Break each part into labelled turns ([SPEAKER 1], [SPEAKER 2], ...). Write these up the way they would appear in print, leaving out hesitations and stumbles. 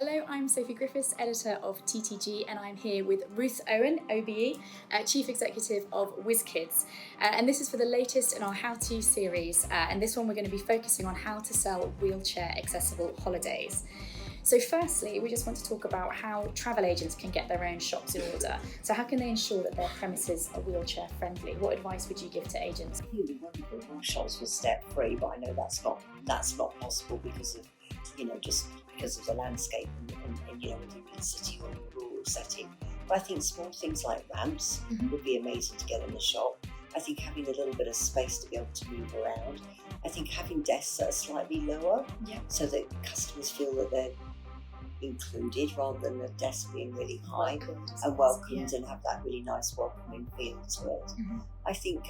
[SPEAKER 1] Hello, I'm Sophie Griffiths, editor of TTG, and I'm here with Ruth Owen OBE, Chief Executive of Whizz-Kidz. And this is for the latest in our how-to series, and this one we're going to be focusing on how to sell wheelchair accessible holidays. So firstly, we just want to talk about how travel agents can get their own shops in order. So how can they ensure that their premises are wheelchair friendly? What advice would you give to agents?
[SPEAKER 2] It would be wonderful if all shops were step free, but I know that's not possible because of just because of the landscape and whether you're in the city or in a rural setting. But I think small things like ramps would be amazing to get in the shop. I think having a little bit of space to be able to move around. I think having desks that are slightly lower, so that customers feel that they're included rather than the desk being really high and welcomed and have that really nice welcoming feel to it. I think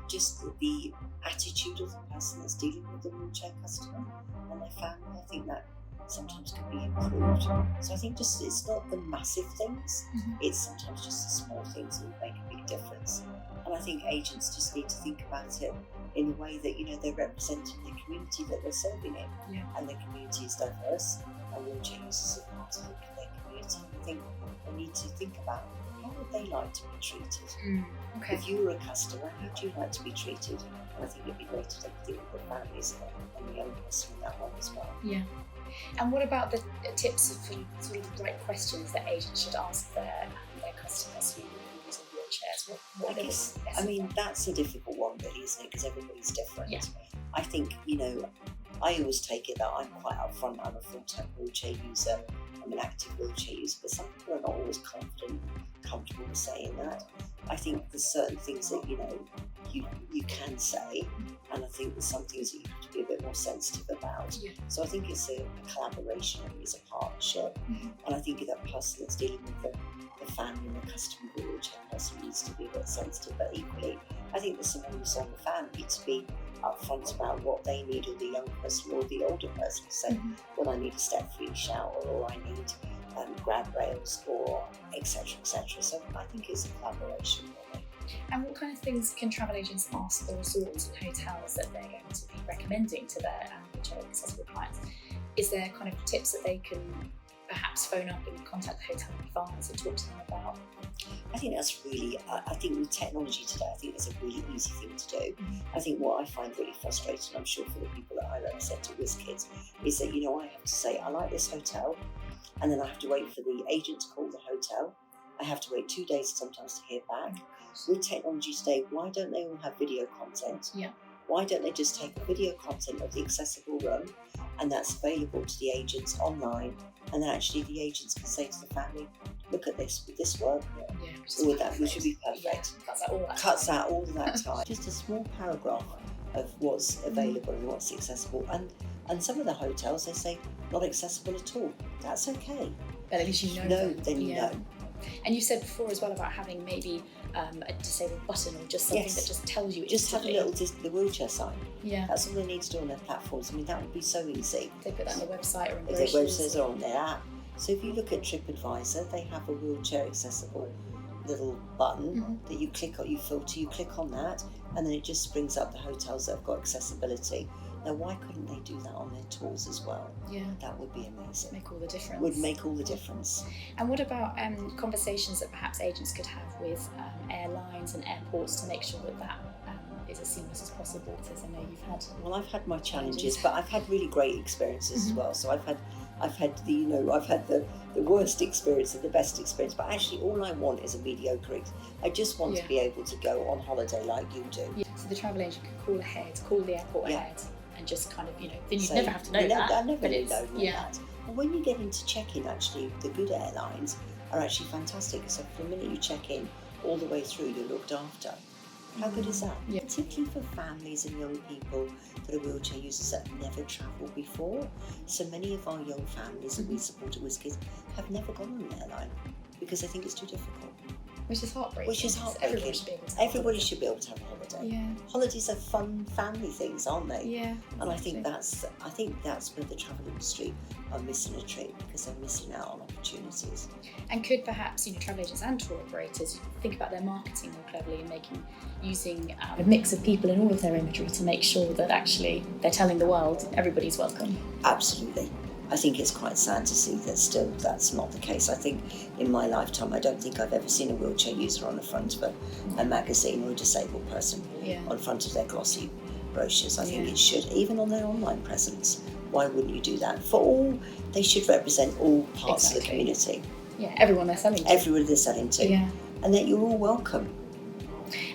[SPEAKER 2] just the attitude of the person that's dealing with the wheelchair customer and their family, I think that sometimes can be improved. So I think just it's not the massive things, it's sometimes just the small things that make a big difference. And I think agents just need to think about it in a way that they're representing the community that they're serving in, and the community is diverse, and wheelchair users are part of their community. I think they need to think about how would they like to be treated. If you were a customer, how do you like to be treated? And I think it'd be great to think of the families and the young person in that one as well.
[SPEAKER 1] And what about the tips for sort of the right questions that agents should ask their customers who are using wheelchairs? What
[SPEAKER 2] I guess, that's a difficult one really, isn't it? Because everybody's different. I think, I always take it that I'm quite upfront. I'm a full-time wheelchair user. I'm an active wheelchair user, but some people are not always comfortable with saying that. I think there's certain things that you can say, and I think there's some things that you have to be a bit more sensitive about. So I think it's a collaboration, it's a partnership, and I think that person that's dealing with the family and the customer of the wheelchair person needs to be a bit sensitive, but equally I think there's some onus on the family to be upfront about what they need, or the young person or the older person to say, well, I need a step-free shower, or I need grab rails, or etc. So I think it's a collaboration really.
[SPEAKER 1] And what kind of things can travel agents ask the resorts and hotels that they're going to be recommending to their wheelchair accessible clients? Is there kind of tips that they can perhaps phone up and contact the hotel in advance and talk to them about?
[SPEAKER 2] I think that's really, I think with technology today, I think that's a really easy thing to do. I think what I find really frustrating, I'm sure for the people that I represent at Whizz-Kidz, is that I have to say, I like this hotel, and then I have to wait for the agent to call the hotel. I have to wait 2 days sometimes to hear back. With technology today, why don't they all have video content? Why don't they just take a video content of the accessible room, and that's available to the agents online, and then actually the agents can say to the family, look at this, would this work? Or would that, which would be perfect. Cuts out all that time. Just a small paragraph of what's available and what's accessible. And some of the hotels, they say not accessible at all. That's okay.
[SPEAKER 1] But at least you know.
[SPEAKER 2] Then you know.
[SPEAKER 1] And you said before as well about having maybe a disabled button, or just something that just tells you.
[SPEAKER 2] Just have a little the wheelchair sign. That's all they need to do on their platforms. That would be so easy.
[SPEAKER 1] They put that on the website or in
[SPEAKER 2] brochures. Their websites or on their app. So if you look at TripAdvisor, they have a wheelchair accessible little button that you click on, you filter, you click on that, and then it just brings up the hotels that have got accessibility. Now, why couldn't they do that on their tours as well? That would be amazing.
[SPEAKER 1] Make all the difference.
[SPEAKER 2] Would make all the difference.
[SPEAKER 1] And what about conversations that perhaps agents could have with airlines and airports to make sure that is as seamless as possible? Because I know you've had.
[SPEAKER 2] Well, I've had my challenges, but I've had really great experiences as well. So I've had the worst experience and the best experience, but actually all I want is a mediocre. I just want to be able to go on holiday like you do.
[SPEAKER 1] So the travel agent can call the airport ahead, and just kind of, then you'd never have to know that.
[SPEAKER 2] I never know that. And when you get into check-in, actually, the good airlines are actually fantastic. So from the minute you check in, all the way through, you're looked after. How good is that? Particularly for families and young people that are wheelchair users that have never travelled before. So many of our young families that we support at Whizz-Kidz have never gone on an airline because they think it's too difficult.
[SPEAKER 1] Which is heartbreaking.
[SPEAKER 2] Everybody should be able to have a holiday. Holidays are fun family things, aren't they? And I think that's where the travel industry are missing a trick, because they're missing out on opportunities.
[SPEAKER 1] And could perhaps travel agents and tour operators think about their marketing more cleverly and using a mix of people in all of their imagery to make sure that actually they're telling the world everybody's welcome?
[SPEAKER 2] Absolutely. I think it's quite sad to see that still that's not the case. I think in my lifetime, I don't think I've ever seen a wheelchair user on the front of a magazine, or a disabled person on front of their glossy brochures. I think it should, even on their online presence. Why wouldn't you do that? They should represent all parts of the community.
[SPEAKER 1] Yeah, everyone they're selling to.
[SPEAKER 2] Everyone they're selling to.
[SPEAKER 1] Yeah.
[SPEAKER 2] And that you're all welcome.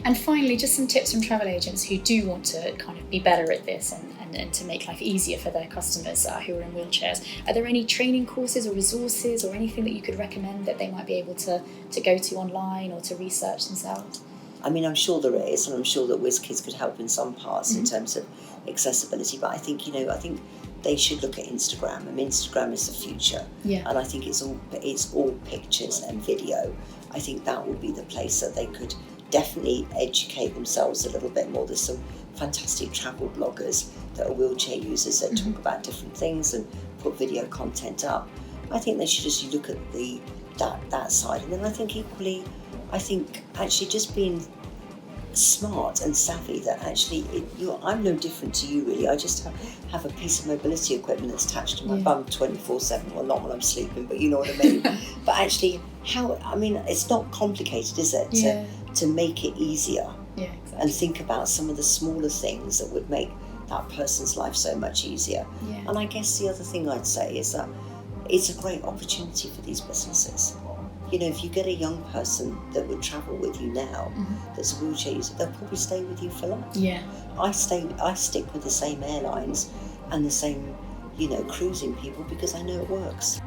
[SPEAKER 1] And finally, just some tips from travel agents who do want to kind of be better at this and to make life easier for their customers who are in wheelchairs. Are there any training courses or resources or anything that you could recommend that they might be able to go to online or to research themselves?
[SPEAKER 2] I mean, I'm sure there is, and I'm sure that Whizz-Kidz could help in some parts in terms of accessibility. But I think, I think they should look at Instagram. I mean, Instagram is the future, and I think it's all pictures and video. I think that would be the place that they could definitely educate themselves a little bit more. There's some fantastic travel bloggers that are wheelchair users that talk about different things and put video content up. I think they should just look at that side, and then I think equally, actually just being smart and savvy, that actually I'm no different to you really. I just have a piece of mobility equipment that's attached to my bum 24/7. Well, not when I'm sleeping, but you know what I mean. But actually, it's not complicated, is it? To make it easier.
[SPEAKER 1] Yeah, exactly.
[SPEAKER 2] And think about some of the smaller things that would make that person's life so much easier.
[SPEAKER 1] Yeah.
[SPEAKER 2] And I guess the other thing I'd say is that it's a great opportunity for these businesses. If you get a young person that would travel with you now, that's a wheelchair user, they'll probably stay with you for life.
[SPEAKER 1] Yeah.
[SPEAKER 2] I stick with the same airlines and the same, cruising people, because I know it works.